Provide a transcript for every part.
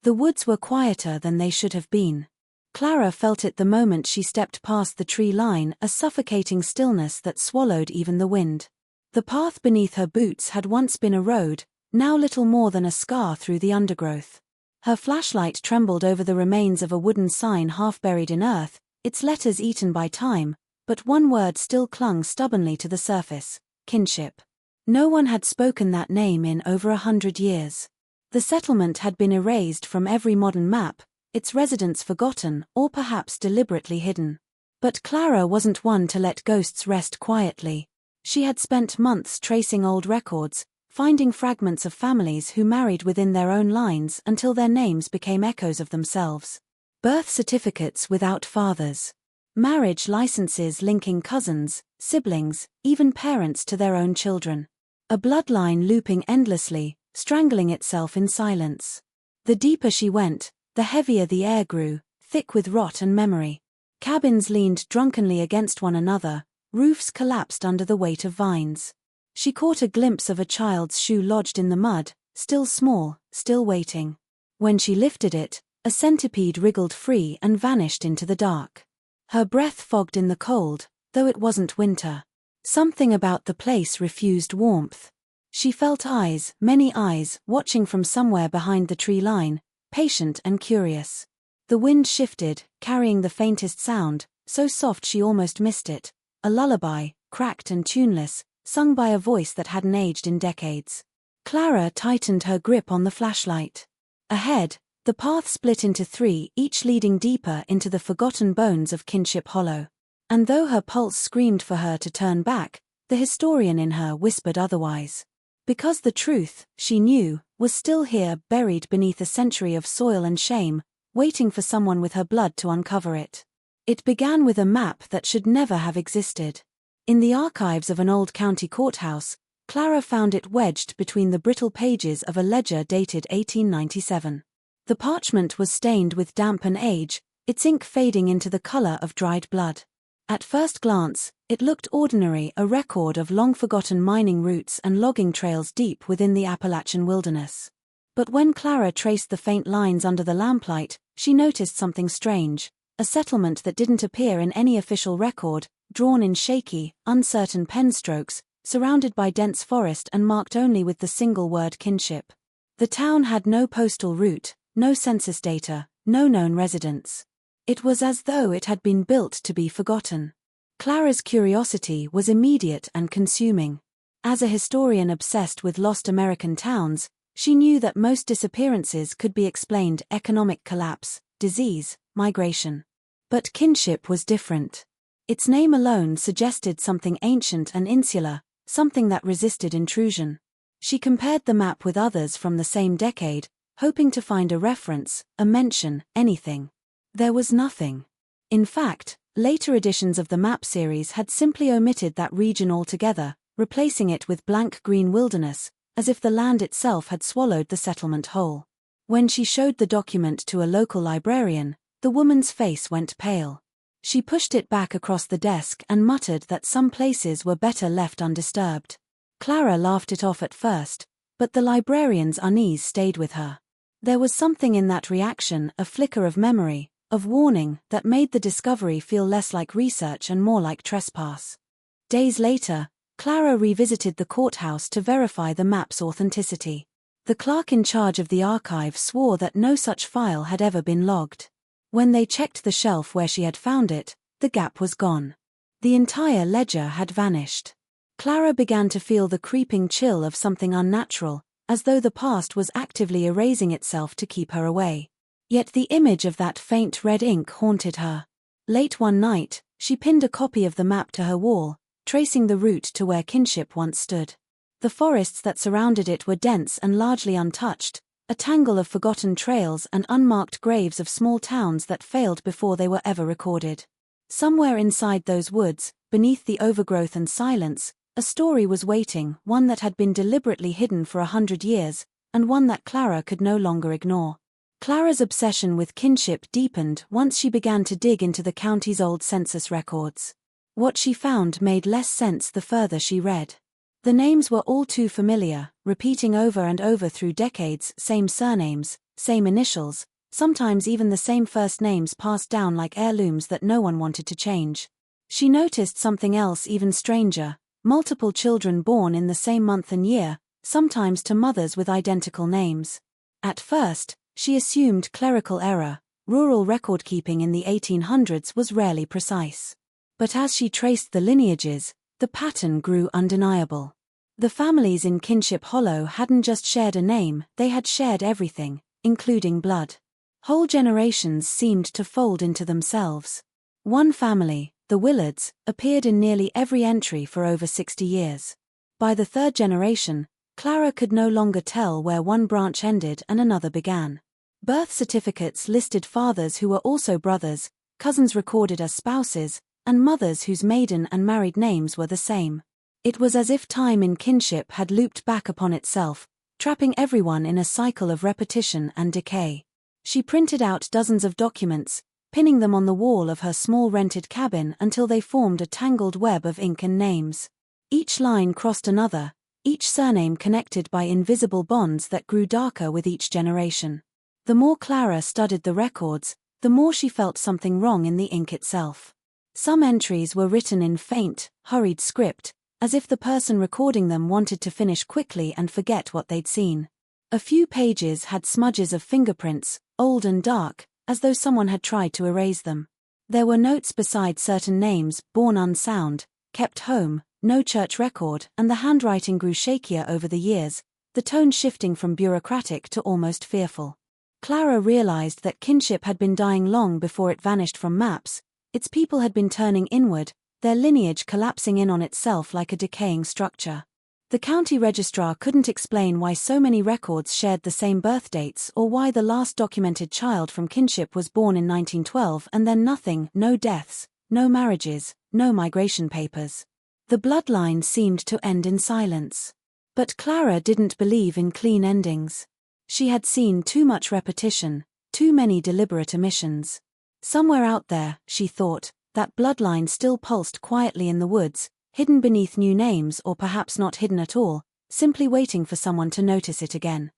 The woods were quieter than they should have been. Clara felt it the moment she stepped past the tree line, a suffocating stillness that swallowed even the wind. The path beneath her boots had once been a road, now little more than a scar through the undergrowth. Her flashlight trembled over the remains of a wooden sign half buried in earth, its letters eaten by time, but one word still clung stubbornly to the surface: kinship. No one had spoken that name in over 100 years. The settlement had been erased from every modern map, its residents forgotten or perhaps deliberately hidden. But Clara wasn't one to let ghosts rest quietly. She had spent months tracing old records, finding fragments of families who married within their own lines until their names became echoes of themselves. Birth certificates without fathers. Marriage licenses linking cousins, siblings, even parents to their own children. A bloodline looping endlessly, strangling itself in silence. The deeper she went, the heavier the air grew, thick with rot and memory. Cabins leaned drunkenly against one another, roofs collapsed under the weight of vines. She caught a glimpse of a child's shoe lodged in the mud, still small, still waiting. When she lifted it, a centipede wriggled free and vanished into the dark. Her breath fogged in the cold, though it wasn't winter. Something about the place refused warmth. She felt eyes, many eyes, watching from somewhere behind the tree line, patient and curious. The wind shifted, carrying the faintest sound, so soft she almost missed it, a lullaby, cracked and tuneless, sung by a voice that hadn't aged in decades. Clara tightened her grip on the flashlight. Ahead, the path split into three, each leading deeper into the forgotten bones of Kinship Hollow. And though her pulse screamed for her to turn back, the historian in her whispered otherwise. Because the truth, she knew, was still here, buried beneath a century of soil and shame, waiting for someone with her blood to uncover it. It began with a map that should never have existed. In the archives of an old county courthouse, Clara found it wedged between the brittle pages of a ledger dated 1897. The parchment was stained with damp and age, its ink fading into the color of dried blood. At first glance, it looked ordinary, a record of long-forgotten mining routes and logging trails deep within the Appalachian wilderness. But when Clara traced the faint lines under the lamplight, she noticed something strange, a settlement that didn't appear in any official record, drawn in shaky, uncertain pen strokes, surrounded by dense forest and marked only with the single word kinship. The town had no postal route, no census data, no known residents. It was as though it had been built to be forgotten. Clara's curiosity was immediate and consuming. As a historian obsessed with lost American towns, she knew that most disappearances could be explained: economic collapse, disease, migration. But kinship was different. Its name alone suggested something ancient and insular, something that resisted intrusion. She compared the map with others from the same decade, hoping to find a reference, a mention, anything. There was nothing. In fact, later editions of the map series had simply omitted that region altogether, replacing it with blank green wilderness, as if the land itself had swallowed the settlement whole. When she showed the document to a local librarian, the woman's face went pale. She pushed it back across the desk and muttered that some places were better left undisturbed. Clara laughed it off at first, but the librarian's unease stayed with her. There was something in that reaction, a flicker of memory, of warning, that made the discovery feel less like research and more like trespass. Days later, Clara revisited the courthouse to verify the map's authenticity. The clerk in charge of the archive swore that no such file had ever been logged. When they checked the shelf where she had found it, the gap was gone. The entire ledger had vanished. Clara began to feel the creeping chill of something unnatural, as though the past was actively erasing itself to keep her away. Yet the image of that faint red ink haunted her. Late one night, she pinned a copy of the map to her wall, tracing the route to where Kinship once stood. The forests that surrounded it were dense and largely untouched, a tangle of forgotten trails and unmarked graves of small towns that failed before they were ever recorded. Somewhere inside those woods, beneath the overgrowth and silence, a story was waiting, one that had been deliberately hidden for 100 years, and one that Clara could no longer ignore. Clara's obsession with kinship deepened once she began to dig into the county's old census records. What she found made less sense the further she read. The names were all too familiar, repeating over and over through decades, same surnames, same initials, sometimes even the same first names passed down like heirlooms that no one wanted to change. She noticed something else even stranger: multiple children born in the same month and year, sometimes to mothers with identical names. At first, she assumed clerical error. Rural record-keeping in the 1800s was rarely precise. But as she traced the lineages, the pattern grew undeniable. The families in Kinship Hollow hadn't just shared a name, they had shared everything, including blood. Whole generations seemed to fold into themselves. One family, the Willards, appeared in nearly every entry for over 60 years. By the third generation, Clara could no longer tell where one branch ended and another began. Birth certificates listed fathers who were also brothers, cousins recorded as spouses, and mothers whose maiden and married names were the same. It was as if time in kinship had looped back upon itself, trapping everyone in a cycle of repetition and decay. She printed out dozens of documents, pinning them on the wall of her small rented cabin until they formed a tangled web of ink and names. Each line crossed another, each surname connected by invisible bonds that grew darker with each generation. The more Clara studied the records, the more she felt something wrong in the ink itself. Some entries were written in faint, hurried script, as if the person recording them wanted to finish quickly and forget what they'd seen. A few pages had smudges of fingerprints, old and dark, as though someone had tried to erase them. There were notes beside certain names: born unsound, kept home, no church record, and the handwriting grew shakier over the years, the tone shifting from bureaucratic to almost fearful. Clara realized that kinship had been dying long before it vanished from maps. Its people had been turning inward, their lineage collapsing in on itself like a decaying structure. The county registrar couldn't explain why so many records shared the same birth dates or why the last documented child from kinship was born in 1912 and then nothing: no deaths, no marriages, no migration papers. The bloodline seemed to end in silence. But Clara didn't believe in clean endings. She had seen too much repetition, too many deliberate omissions. Somewhere out there, she thought, that bloodline still pulsed quietly in the woods, hidden beneath new names or perhaps not hidden at all, simply waiting for someone to notice it again.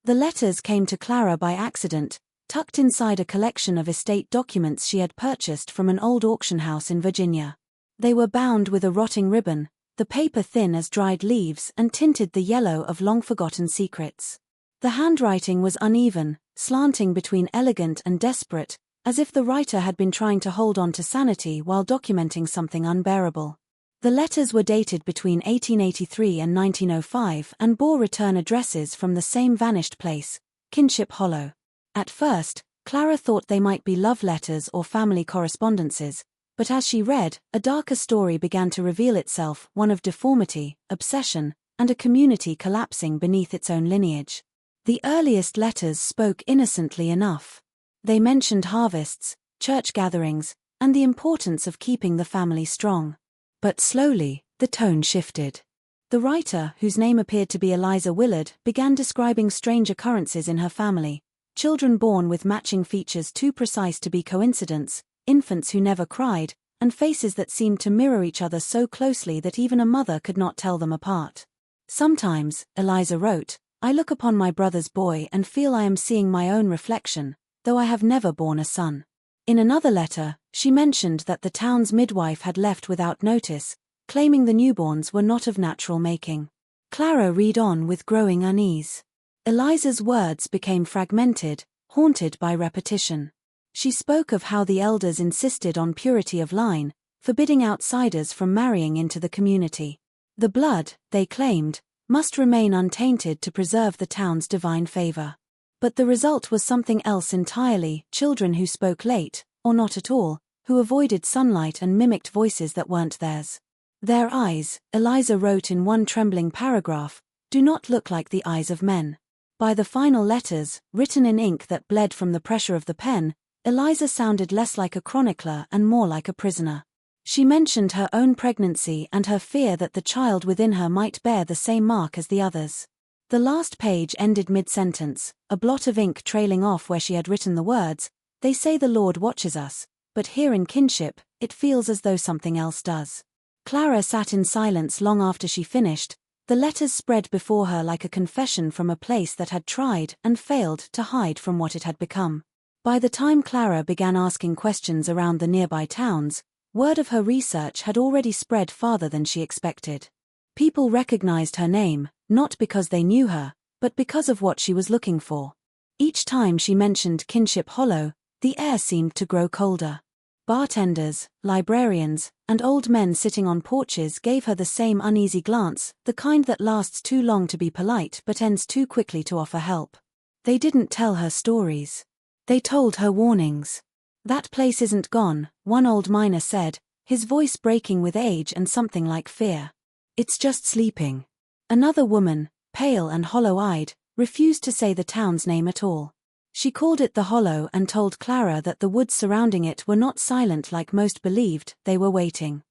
The letters came to Clara by accident, tucked inside a collection of estate documents she had purchased from an old auction house in Virginia. They were bound with a rotting ribbon, the paper thin as dried leaves and tinted the yellow of long-forgotten secrets. The handwriting was uneven, slanting between elegant and desperate, as if the writer had been trying to hold on to sanity while documenting something unbearable. The letters were dated between 1883 and 1905 and bore return addresses from the same vanished place, Kinship Hollow. At first, Clara thought they might be love letters or family correspondences, but as she read, a darker story began to reveal itself, one of deformity, obsession, and a community collapsing beneath its own lineage. The earliest letters spoke innocently enough. They mentioned harvests, church gatherings, and the importance of keeping the family strong. But slowly, the tone shifted. The writer, whose name appeared to be Eliza Willard, began describing strange occurrences in her family: children born with matching features too precise to be coincidence, infants who never cried, and faces that seemed to mirror each other so closely that even a mother could not tell them apart. Sometimes, Eliza wrote, I look upon my brother's boy and feel I am seeing my own reflection, though I have never borne a son. In another letter, she mentioned that the town's midwife had left without notice, claiming the newborns were not of natural making. Clara read on with growing unease. Eliza's words became fragmented, haunted by repetition. She spoke of how the elders insisted on purity of line, forbidding outsiders from marrying into the community. The blood, they claimed, must remain untainted to preserve the town's divine favor. But the result was something else entirely: children who spoke late, or not at all, who avoided sunlight and mimicked voices that weren't theirs. Their eyes, Eliza wrote in one trembling paragraph, do not look like the eyes of men. By the final letters, written in ink that bled from the pressure of the pen, Eliza sounded less like a chronicler and more like a prisoner. She mentioned her own pregnancy and her fear that the child within her might bear the same mark as the others. The last page ended mid-sentence, a blot of ink trailing off where she had written the words, "They say the Lord watches us, but here in kinship, it feels as though something else does." Clara sat in silence long after she finished, The letters spread before her like a confession from a place that had tried and failed to hide from what it had become. By the time Clara began asking questions around the nearby towns, word of her research had already spread farther than she expected. People recognized her name, not because they knew her, but because of what she was looking for. Each time she mentioned Kinship Hollow, the air seemed to grow colder. Bartenders, librarians, and old men sitting on porches gave her the same uneasy glance, the kind that lasts too long to be polite but ends too quickly to offer help. They didn't tell her stories. They told her warnings. "That place isn't gone," one old miner said, his voice breaking with age and something like fear. "It's just sleeping." Another woman, pale and hollow-eyed, refused to say the town's name at all. She called it the Hollow and told Clara that the woods surrounding it were not silent like most believed, they were waiting.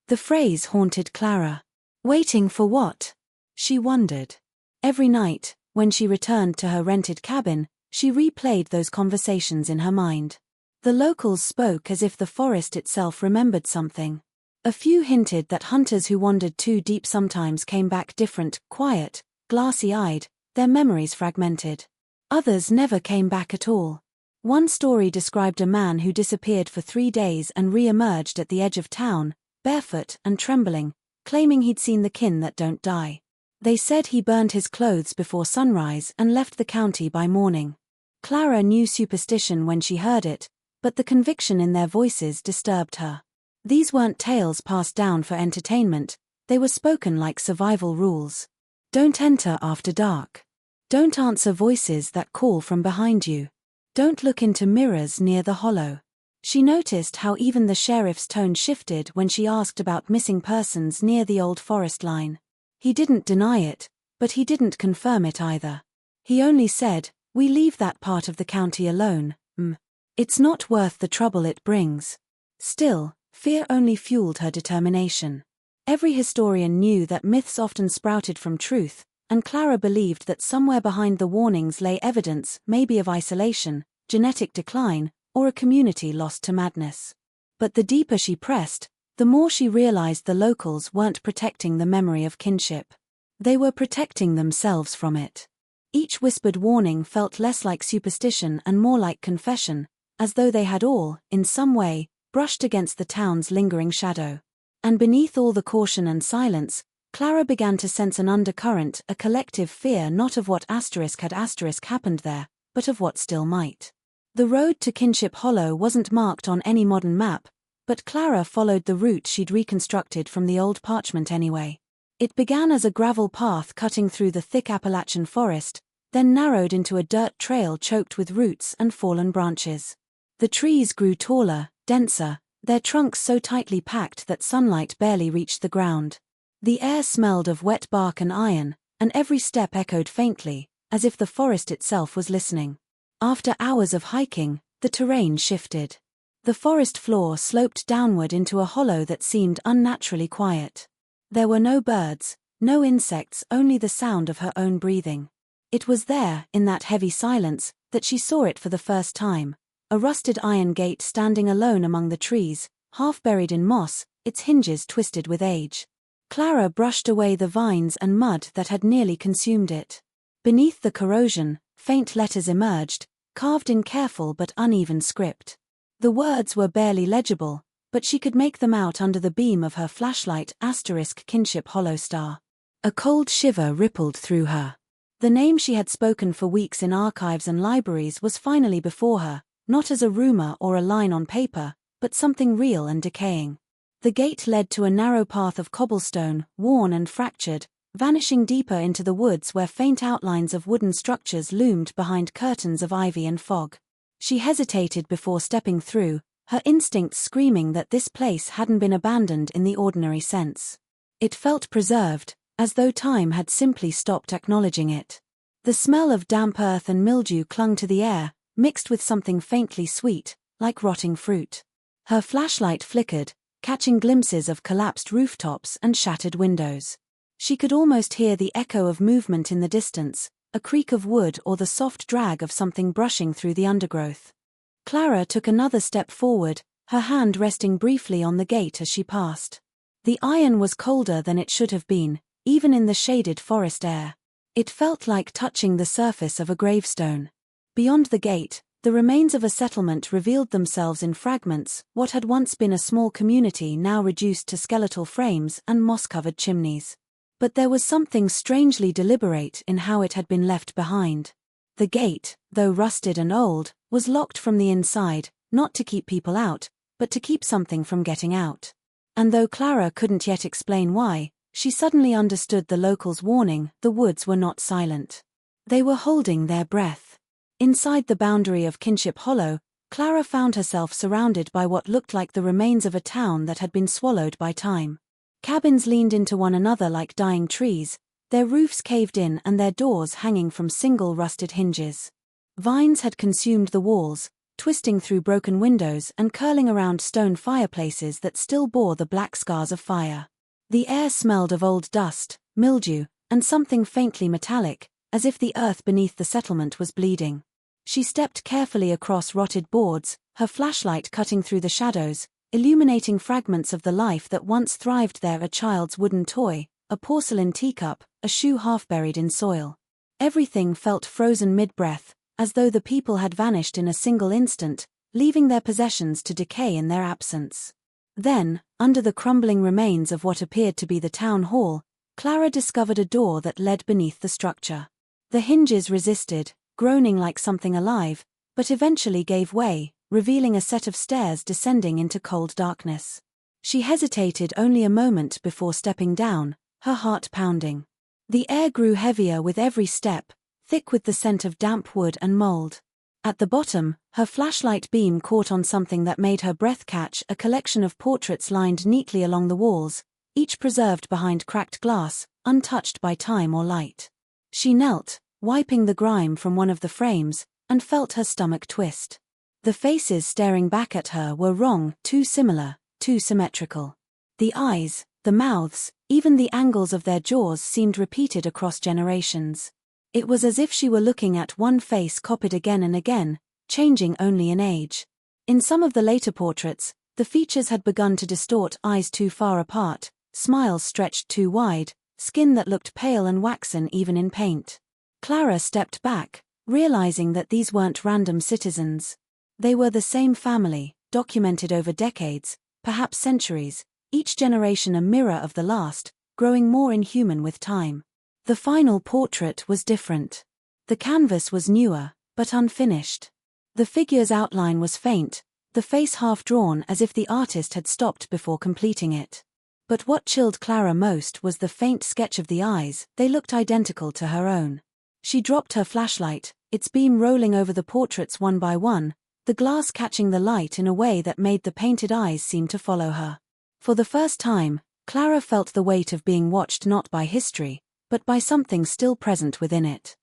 The phrase haunted Clara. Waiting for what? She wondered. Every night, when she returned to her rented cabin, she replayed those conversations in her mind. The locals spoke as if the forest itself remembered something. A few hinted that hunters who wandered too deep sometimes came back different, quiet, glassy-eyed, their memories fragmented. Others never came back at all. One story described a man who disappeared for 3 days and re-emerged at the edge of town, barefoot and trembling, claiming he'd seen the kin that don't die. They said he burned his clothes before sunrise and left the county by morning. Clara knew superstition when she heard it, but the conviction in their voices disturbed her. These weren't tales passed down for entertainment, they were spoken like survival rules. Don't enter after dark. Don't answer voices that call from behind you. Don't look into mirrors near the hollow. She noticed how even the sheriff's tone shifted when she asked about missing persons near the old forest line. He didn't deny it, but he didn't confirm it either. He only said, "We leave that part of the county alone, It's not worth the trouble it brings." Still, fear only fueled her determination. Every historian knew that myths often sprouted from truth, and Clara believed that somewhere behind the warnings lay evidence, maybe of isolation, genetic decline, or a community lost to madness. But the deeper she pressed, the more she realized the locals weren't protecting the memory of kinship. They were protecting themselves from it. Each whispered warning felt less like superstition and more like confession, as though they had all, in some way, brushed against the town's lingering shadow. And beneath all the caution and silence, Clara began to sense an undercurrent, a collective fear not of what had happened there, but of what still might. The road to Kinship Hollow wasn't marked on any modern map, but Clara followed the route she'd reconstructed from the old parchment anyway. It began as a gravel path cutting through the thick Appalachian forest, then narrowed into a dirt trail choked with roots and fallen branches. The trees grew taller, denser, their trunks so tightly packed that sunlight barely reached the ground. The air smelled of wet bark and iron, and every step echoed faintly, as if the forest itself was listening. After hours of hiking, the terrain shifted. The forest floor sloped downward into a hollow that seemed unnaturally quiet. There were no birds, no insects, only the sound of her own breathing. It was there, in that heavy silence, that she saw it for the first time, a rusted iron gate standing alone among the trees, half buried in moss, its hinges twisted with age. Clara brushed away the vines and mud that had nearly consumed it. Beneath the corrosion, faint letters emerged, carved in careful but uneven script. The words were barely legible, but she could make them out under the beam of her flashlight *Kinship Hollow Star. A cold shiver rippled through her. The name she had spoken for weeks in archives and libraries was finally before her, not as a rumor or a line on paper, but something real and decaying. The gate led to a narrow path of cobblestone, worn and fractured, vanishing deeper into the woods where faint outlines of wooden structures loomed behind curtains of ivy and fog. She hesitated before stepping through, her instincts screaming that this place hadn't been abandoned in the ordinary sense. It felt preserved, as though time had simply stopped acknowledging it. The smell of damp earth and mildew clung to the air, mixed with something faintly sweet, like rotting fruit. Her flashlight flickered, catching glimpses of collapsed rooftops and shattered windows. She could almost hear the echo of movement in the distance, a creak of wood or the soft drag of something brushing through the undergrowth. Clara took another step forward, her hand resting briefly on the gate as she passed. The iron was colder than it should have been, even in the shaded forest air. It felt like touching the surface of a gravestone. Beyond the gate, the remains of a settlement revealed themselves in fragments, what had once been a small community now reduced to skeletal frames and moss-covered chimneys. But there was something strangely deliberate in how it had been left behind. The gate, though rusted and old, was locked from the inside, not to keep people out, but to keep something from getting out. And though Clara couldn't yet explain why, she suddenly understood the locals' warning. The woods were not silent. They were holding their breath. Inside the boundary of Kinship Hollow, Clara found herself surrounded by what looked like the remains of a town that had been swallowed by time. Cabins leaned into one another like dying trees, their roofs caved in and their doors hanging from single rusted hinges. Vines had consumed the walls, twisting through broken windows and curling around stone fireplaces that still bore the black scars of fire. The air smelled of old dust, mildew, and something faintly metallic, as if the earth beneath the settlement was bleeding. She stepped carefully across rotted boards, her flashlight cutting through the shadows, illuminating fragments of the life that once thrived there: a child's wooden toy, a porcelain teacup, a shoe half buried in soil. Everything felt frozen mid-breath, as though the people had vanished in a single instant, leaving their possessions to decay in their absence. Then, under the crumbling remains of what appeared to be the town hall, Clara discovered a door that led beneath the structure. The hinges resisted, groaning like something alive, but eventually gave way, revealing a set of stairs descending into cold darkness. She hesitated only a moment before stepping down, her heart pounding. The air grew heavier with every step, thick with the scent of damp wood and mold. At the bottom, her flashlight beam caught on something that made her breath catch: a collection of portraits lined neatly along the walls, each preserved behind cracked glass, untouched by time or light. She knelt, wiping the grime from one of the frames, and felt her stomach twist. The faces staring back at her were wrong, too similar, too symmetrical. The eyes, the mouths, even the angles of their jaws seemed repeated across generations. It was as if she were looking at one face copied again and again, changing only in age. In some of the later portraits, the features had begun to distort: eyes too far apart, smiles stretched too wide, skin that looked pale and waxen even in paint. Clara stepped back, realizing that these weren't random citizens. They were the same family, documented over decades, perhaps centuries, each generation a mirror of the last, growing more inhuman with time. The final portrait was different. The canvas was newer, but unfinished. The figure's outline was faint, the face half drawn as if the artist had stopped before completing it. But what chilled Clara most was the faint sketch of the eyes. They looked identical to her own. She dropped her flashlight, its beam rolling over the portraits one by one, the glass catching the light in a way that made the painted eyes seem to follow her. For the first time, Clara felt the weight of being watched not by history, but by something still present within it.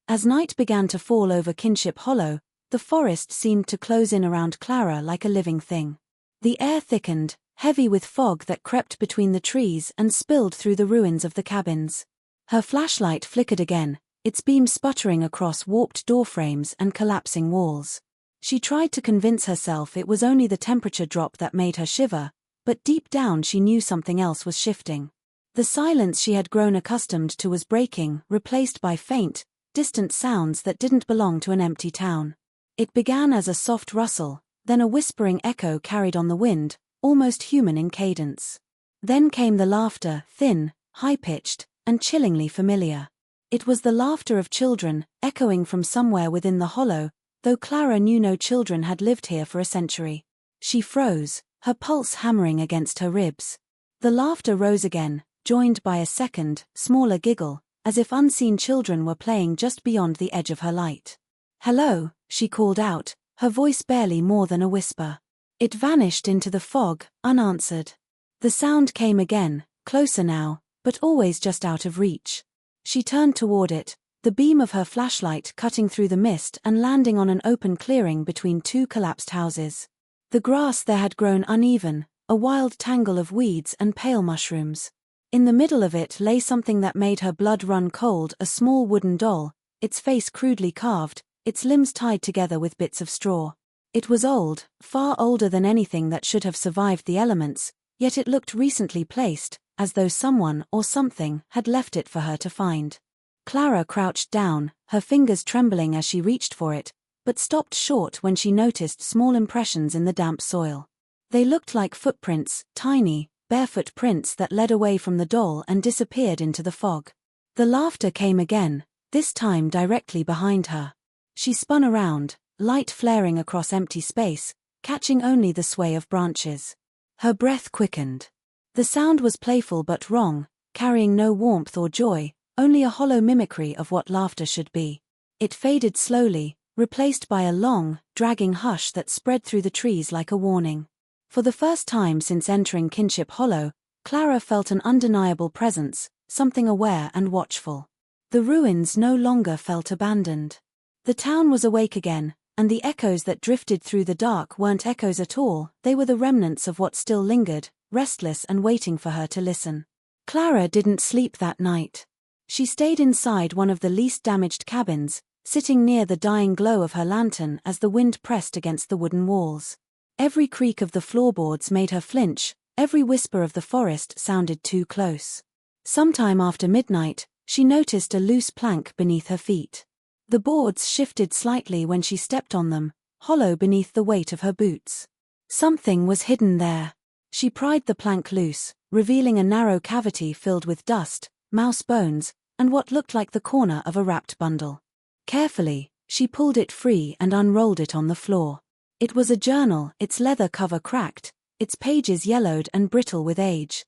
As night began to fall over Kinship Hollow, the forest seemed to close in around Clara like a living thing. The air thickened, heavy with fog that crept between the trees and spilled through the ruins of the cabins. Her flashlight flickered again, its beam sputtering across warped doorframes and collapsing walls. She tried to convince herself it was only the temperature drop that made her shiver, but deep down she knew something else was shifting. The silence she had grown accustomed to was breaking, replaced by faint, distant sounds that didn't belong to an empty town. It began as a soft rustle, then a whispering echo carried on the wind, almost human in cadence. Then came the laughter, thin, high-pitched, and chillingly familiar. It was the laughter of children, echoing from somewhere within the hollow, though Clara knew no children had lived here for a century. She froze, her pulse hammering against her ribs. The laughter rose again, joined by a second, smaller giggle, as if unseen children were playing just beyond the edge of her light. "Hello," she called out, her voice barely more than a whisper. It vanished into the fog, unanswered. The sound came again, closer now, but always just out of reach. She turned toward it, the beam of her flashlight cutting through the mist and landing on an open clearing between two collapsed houses. The grass there had grown uneven, a wild tangle of weeds and pale mushrooms. In the middle of it lay something that made her blood run cold: a small wooden doll, its face crudely carved, its limbs tied together with bits of straw. It was old, far older than anything that should have survived the elements, yet it looked recently placed, as though someone or something had left it for her to find. Clara crouched down, her fingers trembling as she reached for it, but stopped short when she noticed small impressions in the damp soil. They looked like footprints, tiny, barefoot prints that led away from the doll and disappeared into the fog. The laughter came again, this time directly behind her. She spun around, light flaring across empty space, catching only the sway of branches. Her breath quickened. The sound was playful but wrong, carrying no warmth or joy, only a hollow mimicry of what laughter should be. It faded slowly, replaced by a long, dragging hush that spread through the trees like a warning. For the first time since entering Kinship Hollow, Clara felt an undeniable presence, something aware and watchful. The ruins no longer felt abandoned. The town was awake again, and the echoes that drifted through the dark weren't echoes at all, they were the remnants of what still lingered, restless and waiting for her to listen. Clara didn't sleep that night. She stayed inside one of the least damaged cabins, sitting near the dying glow of her lantern as the wind pressed against the wooden walls. Every creak of the floorboards made her flinch, every whisper of the forest sounded too close. Sometime after midnight, she noticed a loose plank beneath her feet. The boards shifted slightly when she stepped on them, hollow beneath the weight of her boots. Something was hidden there. She pried the plank loose, revealing a narrow cavity filled with dust, mouse bones, and what looked like the corner of a wrapped bundle. Carefully, she pulled it free and unrolled it on the floor. It was a journal, its leather cover cracked, its pages yellowed and brittle with age.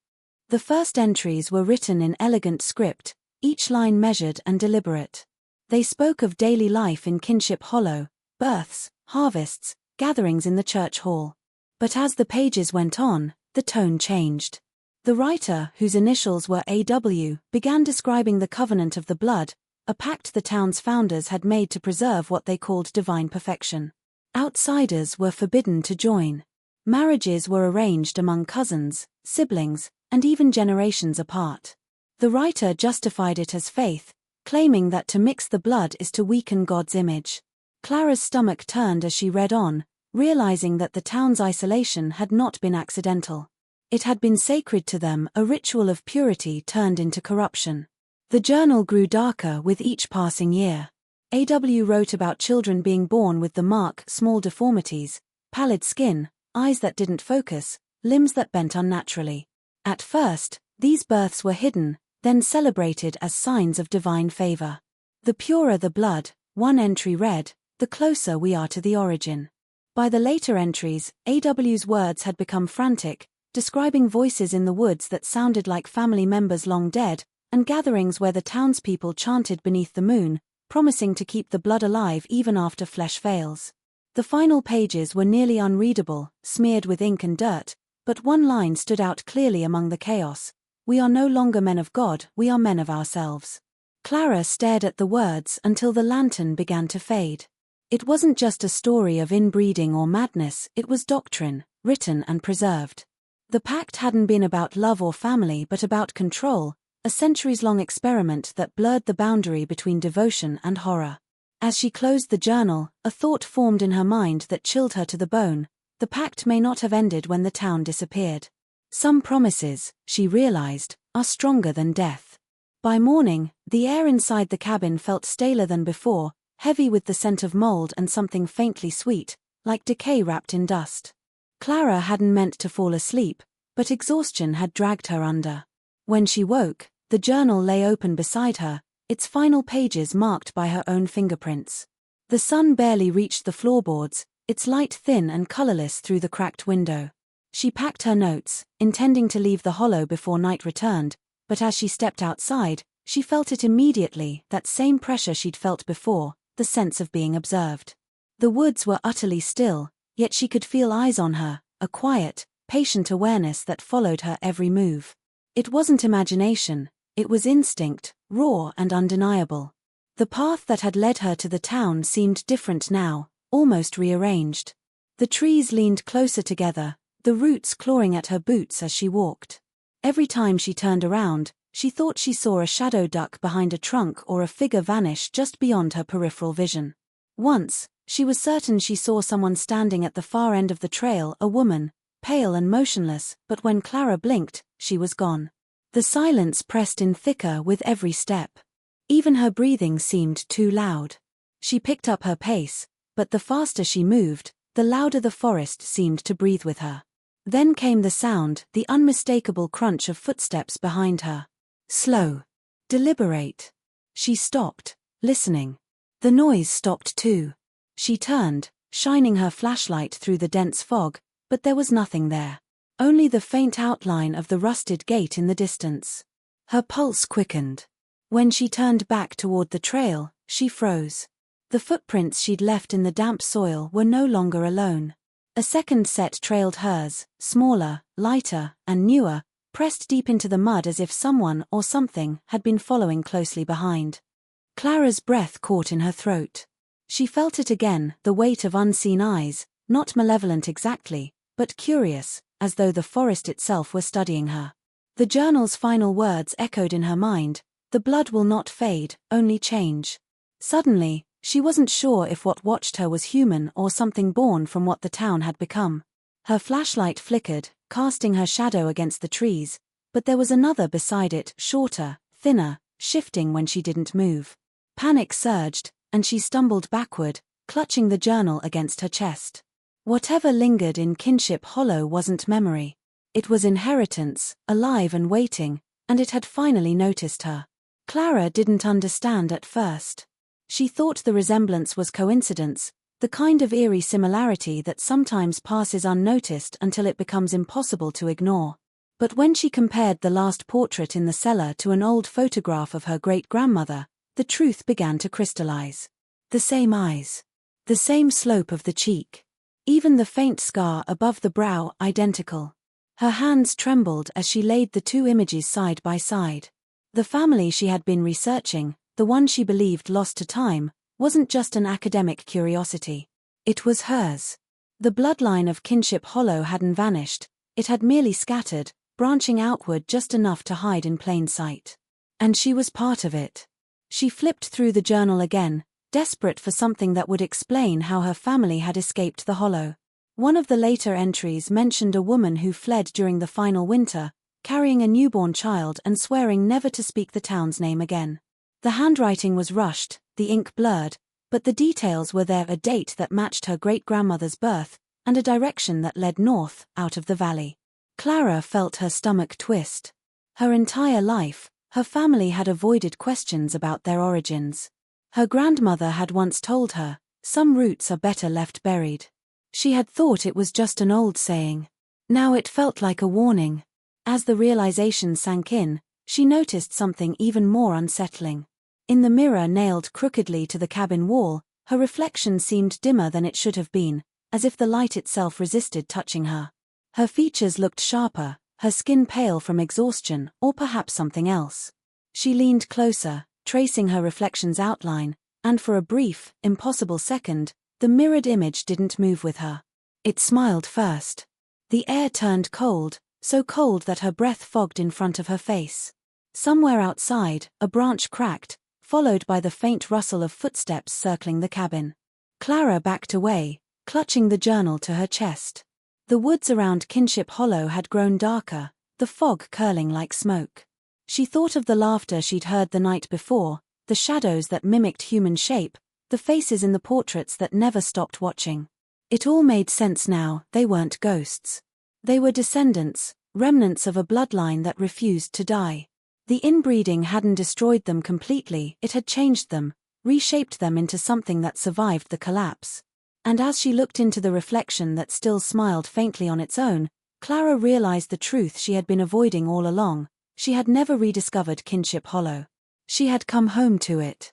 The first entries were written in elegant script, each line measured and deliberate. They spoke of daily life in Kinship Hollow, births, harvests, gatherings in the church hall. But as the pages went on, the tone changed. The writer, whose initials were AW, began describing the covenant of the blood, a pact the town's founders had made to preserve what they called divine perfection. Outsiders were forbidden to join. Marriages were arranged among cousins, siblings, and even generations apart. The writer justified it as faith, claiming that to mix the blood is to weaken God's image. Clara's stomach turned as she read on, realizing that the town's isolation had not been accidental. It had been sacred to them, a ritual of purity turned into corruption. The journal grew darker with each passing year. AW wrote about children being born with the mark, small deformities, pallid skin, eyes that didn't focus, limbs that bent unnaturally. At first, these births were hidden, then celebrated as signs of divine favor. The purer the blood, one entry read, the closer we are to the origin. By the later entries, AW's words had become frantic, describing voices in the woods that sounded like family members long dead, and gatherings where the townspeople chanted beneath the moon, promising to keep the blood alive even after flesh fails. The final pages were nearly unreadable, smeared with ink and dirt, but one line stood out clearly among the chaos. We are no longer men of God, we are men of ourselves. Clara stared at the words until the lantern began to fade. It wasn't just a story of inbreeding or madness, it was doctrine, written and preserved. The pact hadn't been about love or family but about control, a centuries-long experiment that blurred the boundary between devotion and horror. As she closed the journal, a thought formed in her mind that chilled her to the bone. The pact may not have ended when the town disappeared. Some promises, she realized, are stronger than death. By morning, the air inside the cabin felt staler than before, heavy with the scent of mold and something faintly sweet, like decay wrapped in dust. Clara hadn't meant to fall asleep, but exhaustion had dragged her under. When she woke, the journal lay open beside her, its final pages marked by her own fingerprints. The sun barely reached the floorboards, its light thin and colorless through the cracked window. She packed her notes, intending to leave the hollow before night returned, but as she stepped outside, she felt it immediately, that same pressure she'd felt before, the sense of being observed. The woods were utterly still, yet she could feel eyes on her, a quiet, patient awareness that followed her every move. It wasn't imagination, it was instinct, raw and undeniable. The path that had led her to the town seemed different now, almost rearranged. The trees leaned closer together, the roots clawing at her boots as she walked. Every time she turned around, she thought she saw a shadow duck behind a trunk or a figure vanish just beyond her peripheral vision. Once, she was certain she saw someone standing at the far end of the trail, a woman, pale and motionless, but when Clara blinked, she was gone. The silence pressed in thicker with every step. Even her breathing seemed too loud. She picked up her pace, but the faster she moved, the louder the forest seemed to breathe with her. Then came the sound, the unmistakable crunch of footsteps behind her. Slow. Deliberate. She stopped, listening. The noise stopped too. She turned, shining her flashlight through the dense fog, but there was nothing there. Only the faint outline of the rusted gate in the distance. Her pulse quickened. When she turned back toward the trail, she froze. The footprints she'd left in the damp soil were no longer alone. A second set trailed hers, smaller, lighter, and newer, pressed deep into the mud as if someone or something had been following closely behind. Clara's breath caught in her throat. She felt it again, the weight of unseen eyes, not malevolent exactly, but curious, as though the forest itself were studying her. The journal's final words echoed in her mind, "The blood will not fade, only change." Suddenly, she wasn't sure if what watched her was human or something born from what the town had become. Her flashlight flickered, casting her shadow against the trees, but there was another beside it, shorter, thinner, shifting when she didn't move. Panic surged, and she stumbled backward, clutching the journal against her chest. Whatever lingered in Kinship Hollow wasn't memory. It was inheritance, alive and waiting, and it had finally noticed her. Clara didn't understand at first. She thought the resemblance was coincidence, the kind of eerie similarity that sometimes passes unnoticed until it becomes impossible to ignore. But when she compared the last portrait in the cellar to an old photograph of her great-grandmother, the truth began to crystallize. The same eyes. The same slope of the cheek. Even the faint scar above the brow identical. Her hands trembled as she laid the two images side by side. The family she had been researching, the one she believed lost to time, wasn't just an academic curiosity. It was hers. The bloodline of Kinship Hollow hadn't vanished, it had merely scattered, branching outward just enough to hide in plain sight. And she was part of it. She flipped through the journal again, desperate for something that would explain how her family had escaped the hollow. One of the later entries mentioned a woman who fled during the final winter, carrying a newborn child and swearing never to speak the town's name again. The handwriting was rushed, the ink blurred, but the details were there: a date that matched her great-grandmother's birth, and a direction that led north, out of the valley. Clara felt her stomach twist. Her entire life, her family had avoided questions about their origins. Her grandmother had once told her, "Some roots are better left buried." She had thought it was just an old saying. Now it felt like a warning. As the realization sank in, she noticed something even more unsettling. In the mirror nailed crookedly to the cabin wall, her reflection seemed dimmer than it should have been, as if the light itself resisted touching her. Her features looked sharper, her skin pale from exhaustion, or perhaps something else. She leaned closer, tracing her reflection's outline, and for a brief, impossible second, the mirrored image didn't move with her. It smiled first. The air turned cold, so cold that her breath fogged in front of her face. Somewhere outside, a branch cracked, followed by the faint rustle of footsteps circling the cabin. Clara backed away, clutching the journal to her chest. The woods around Kinship Hollow had grown darker, the fog curling like smoke. She thought of the laughter she'd heard the night before, the shadows that mimicked human shape, the faces in the portraits that never stopped watching. It all made sense now. They weren't ghosts. They were descendants, remnants of a bloodline that refused to die. The inbreeding hadn't destroyed them completely, it had changed them, reshaped them into something that survived the collapse. And as she looked into the reflection that still smiled faintly on its own, Clara realized the truth she had been avoiding all along. She had never rediscovered Kinship Hollow. She had come home to it.